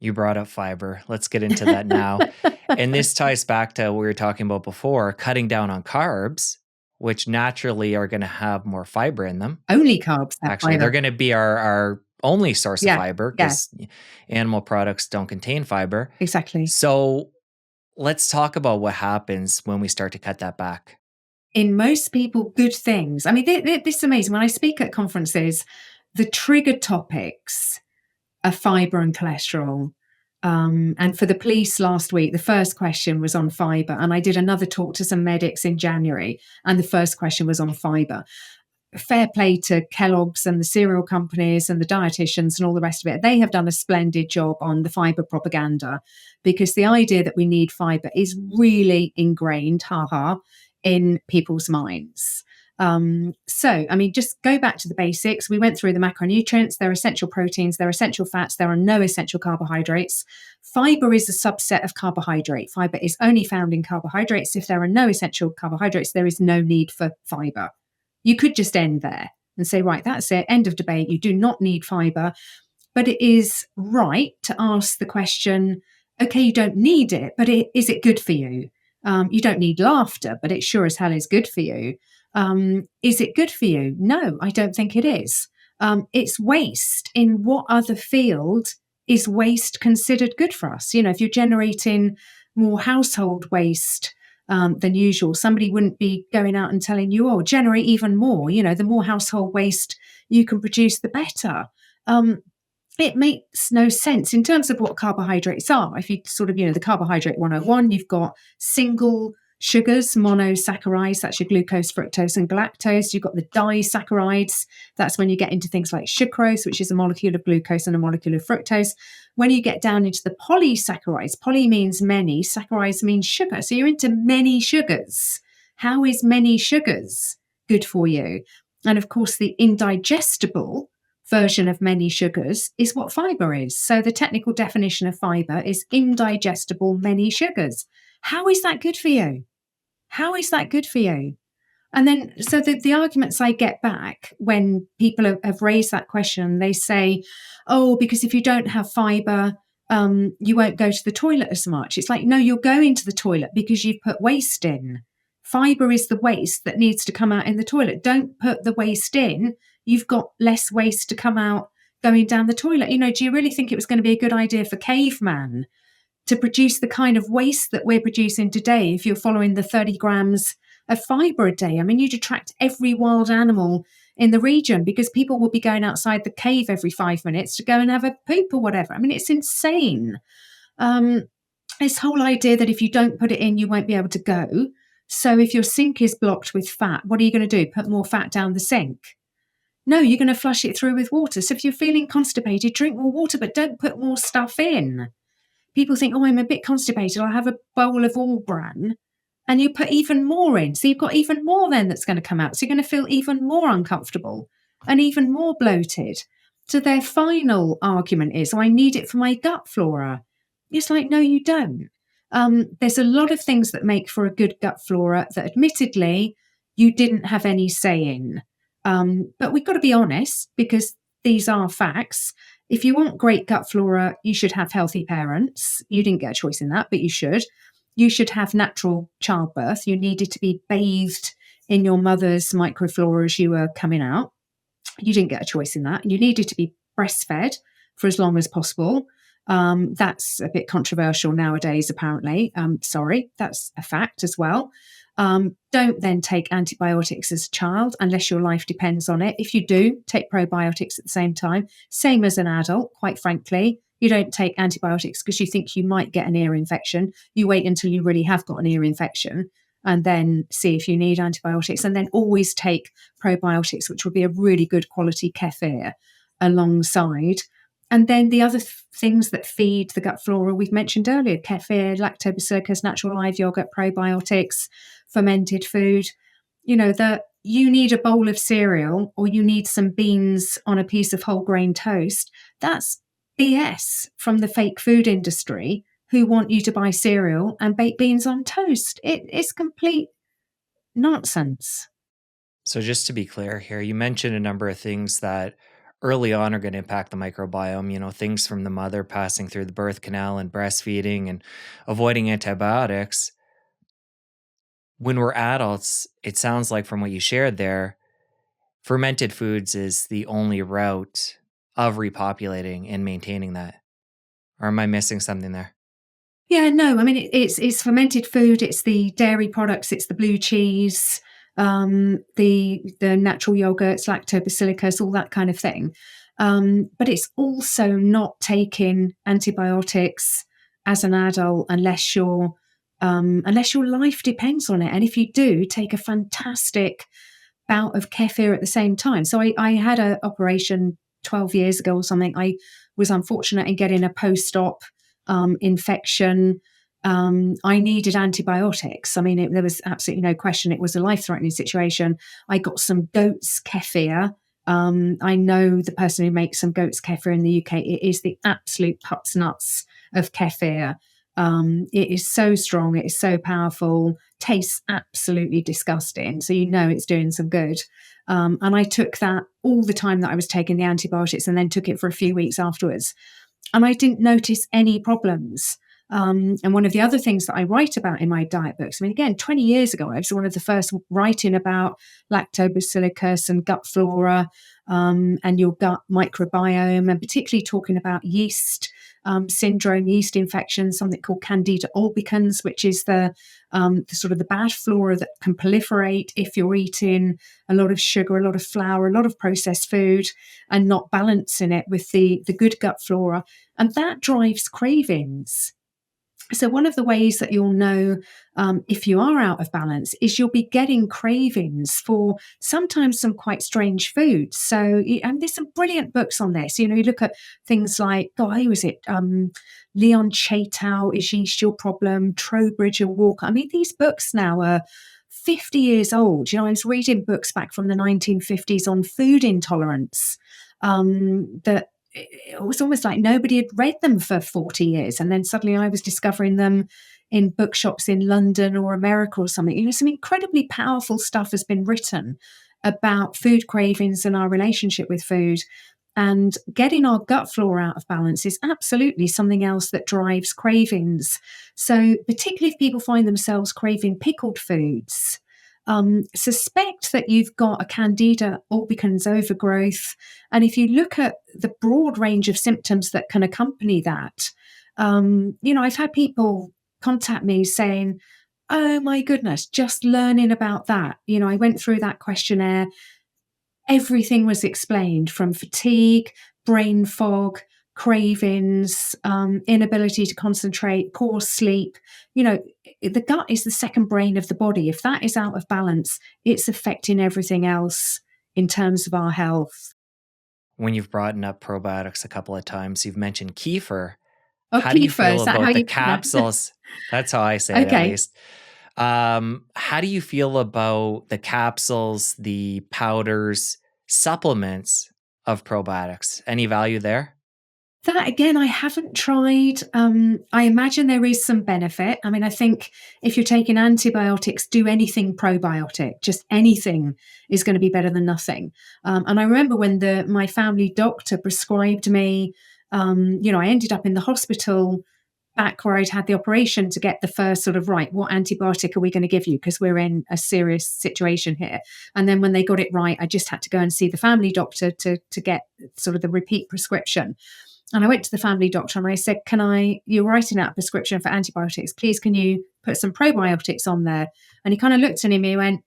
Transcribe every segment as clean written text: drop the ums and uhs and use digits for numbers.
You brought up fiber. Let's get into that now. And this ties back to what we were talking about before, cutting down on carbs, which naturally are going to have more fiber in them. Only carbs have Actually, they're fiber. going to be our only source of Yeah, fiber yeah, because animal products don't contain fiber. exactly. So let's talk about what happens when we start to cut that back. In most people, good things. I mean, this is amazing. When I speak at conferences, the trigger topics are fiber and cholesterol. And for the police last week, the first question was on fiber. And I did another talk to some medics in January, and the first question was on fiber. Fair play to Kellogg's and the cereal companies and the dietitians and all the rest of it. They have done a splendid job on the fiber propaganda, because the idea that we need fiber is really ingrained, in people's minds. So, I mean, just go back to the basics. We went through the macronutrients. There are essential proteins, there are essential fats, there are no essential carbohydrates. Fiber is a subset of carbohydrate. Fiber is only found in carbohydrates. If there are no essential carbohydrates, there is no need for fiber. You could just end there and say, right, that's it, end of debate. You do not need fiber. But it is right to ask the question, okay, you don't need it, but is it good for you? You don't need laughter, but it sure as hell is good for you. Is it good for you? No, I don't think it is. It's waste. In what other field is waste considered good for us? You know, if you're generating more household waste than usual, somebody wouldn't be going out and telling you, oh, generate even more. You know, the more household waste you can produce, the better. It makes no sense in terms of what carbohydrates are. If you sort of, the carbohydrate 101, you've got single sugars, monosaccharides, that's your glucose, fructose, and galactose. You've got the disaccharides. That's when you get into things like sucrose, which is a molecule of glucose and a molecule of fructose. When you get down into the polysaccharides, poly means many, saccharides means sugar. So you're into many sugars. How is many sugars good for you? And of course, the indigestible version of many sugars is what fiber is. So the technical definition of fiber is indigestible many sugars. How is that good for you? How is that good for you? And then, so the arguments I get back when people have raised that question, they say, oh, because if you don't have fiber, you won't go to the toilet as much. It's like, no, you're going to the toilet because you've put waste in. Fiber is the waste that needs to come out in the toilet. Don't put the waste in. You've got less waste to come out going down the toilet. You know, do you really think it was going to be a good idea for caveman to produce the kind of waste that we're producing today if you're following the 30 grams of fiber a day? I mean, you'd attract every wild animal in the region because people will be going outside the cave every 5 minutes to go and have a poop or whatever. I mean, it's insane. This whole idea that if you don't put it in, you won't be able to go. So if your sink is blocked with fat, what are you going to do? Put more fat down the sink? No, you're going to flush it through with water. So if you're feeling constipated, drink more water, but don't put more stuff in. People think, oh, I'm a bit constipated, I'll have a bowl of all bran. And you put even more in. So you've got even more then that's going to come out. So you're going to feel even more uncomfortable and even more bloated. So their final argument is, oh, I need it for my gut flora. It's like, no, you don't. There's a lot of things that make for a good gut flora that admittedly you didn't have any say in. But we've got to be honest because these are facts. If you want great gut flora, you should have healthy parents. You didn't get a choice in that, but you should. You should have natural childbirth. You needed to be bathed in your mother's microflora as you were coming out. You didn't get a choice in that. You needed to be breastfed for as long as possible. That's a bit controversial nowadays, apparently. Sorry, that's a fact as well. Don't then take antibiotics as a child unless your life depends on it. If you do, take probiotics at the same time. Same as an adult, quite frankly. You don't take antibiotics because you think you might get an ear infection. You wait until you really have got an ear infection and then see if you need antibiotics. And then always take probiotics, which will be a really good quality kefir alongside. And then the other things that feed the gut flora we've mentioned earlier, kefir, lactobacillus, natural live yogurt, probiotics, fermented food. You know, that you need a bowl of cereal or you need some beans on a piece of whole grain toast. That's BS from the fake food industry who want you to buy cereal and baked beans on toast. It's complete nonsense. So just to be clear here, you mentioned a number of things that early on are going to impact the microbiome, things from the mother passing through the birth canal and breastfeeding and avoiding antibiotics. When we're adults, it sounds like from what you shared there, fermented foods is the only route of repopulating and maintaining that. Or am I missing something there? Yeah, no, I mean, it's fermented food, it's the dairy products, it's the blue cheese, the natural yogurts, lactobacillus, all that kind of thing. But it's also not taking antibiotics as an adult unless your life depends on it. And if you do, take a fantastic bout of kefir at the same time. So I had an operation 12 years ago or something. I was unfortunate in getting a post-op infection. I needed antibiotics. I mean, there was absolutely no question. It was a life-threatening situation. I got some goat's kefir. I know the person who makes some goat's kefir in the UK. It is the absolute pups nuts of kefir. It is so strong. It is so powerful. Tastes absolutely disgusting. So you know it's doing some good. And I took that all the time that I was taking the antibiotics, and then took it for a few weeks afterwards. And I didn't notice any problems. And one of the other things that I write about in my diet books, I mean, again, 20 years ago, I was one of the first writing about lactobacillus and gut flora, and your gut microbiome, and particularly talking about yeast syndrome, yeast infection, something called Candida albicans, which is the sort of the bad flora that can proliferate if you're eating a lot of sugar, a lot of flour, a lot of processed food, and not balancing it with the good gut flora. And that drives cravings. So one of the ways that you'll know if you are out of balance is you'll be getting cravings for sometimes some quite strange foods. So, and there's some brilliant books on this. You look at things like, who was it? Leon Chatow, Is Yeast Your Problem? Trowbridge and Walker. I mean, these books now are 50 years old. I was reading books back from the 1950s on food intolerance that it was almost like nobody had read them for 40 years. And then suddenly I was discovering them in bookshops in London or America or something. Some incredibly powerful stuff has been written about food cravings and our relationship with food. And getting our gut flora out of balance is absolutely something else that drives cravings. So particularly if people find themselves craving pickled foods, suspect that you've got a Candida albicans overgrowth. And if you look at the broad range of symptoms that can accompany that, I've had people contact me saying, oh my goodness, just learning about that. I went through that questionnaire. Everything was explained, from fatigue, brain fog, cravings, inability to concentrate, poor sleep. The gut is the second brain of the body. If that is out of balance, it's affecting everything else in terms of our health. When you've brought up probiotics a couple of times, you've mentioned kefir. Oh, How do you kefir, feel is that how about the you pronounce it? capsules? That's how I say it, at Okay. least. How do you feel about the capsules, the powders, supplements of probiotics? Any value there? That again, I haven't tried. I imagine there is some benefit. I mean, I think if you're taking antibiotics, do anything probiotic. Just anything is going to be better than nothing. And I remember when my family doctor prescribed me. I ended up in the hospital back where I'd had the operation to get the first sort of, right, what antibiotic are we going to give you? Because we're in a serious situation here. And then when they got it right, I just had to go and see the family doctor to get sort of the repeat prescription. And I went to the family doctor and I said, you're writing out a prescription for antibiotics. Please, can you put some probiotics on there? And he kind of looked at me and went,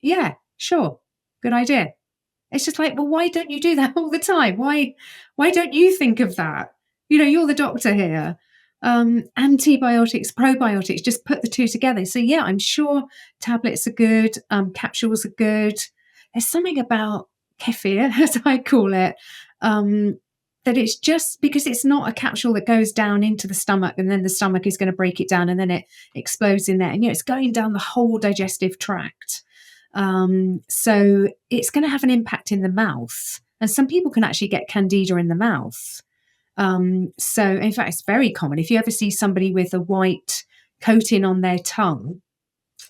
yeah, sure. Good idea. It's just like, well, why don't you do that all the time? Why don't you think of that? You're the doctor here. Antibiotics, probiotics, just put the two together. So yeah, I'm sure tablets are good. Capsules are good. There's something about kefir, as I call it, that it's just because it's not a capsule that goes down into the stomach and then the stomach is going to break it down and then it explodes in there. And it's going down the whole digestive tract. So it's going to have an impact in the mouth. And some people can actually get candida in the mouth. So in fact, it's very common. If you ever see somebody with a white coating on their tongue,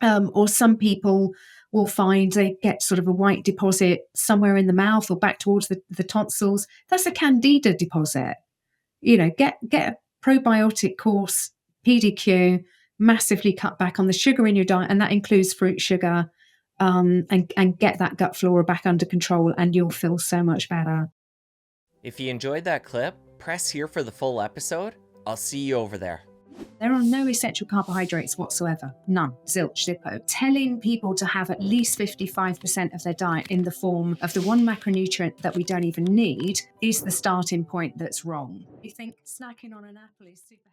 or some people will find they get sort of a white deposit somewhere in the mouth or back towards the tonsils. That's a candida deposit. Get a probiotic course, PDQ, massively cut back on the sugar in your diet, and that includes fruit sugar, and get that gut flora back under control, and you'll feel so much better. If you enjoyed that clip, press here for the full episode. I'll see you over there. There are no essential carbohydrates whatsoever. None. Zilch, zippo. Telling people to have at least 55% of their diet in the form of the one macronutrient that we don't even need is the starting point that's wrong. You think snacking on an apple is super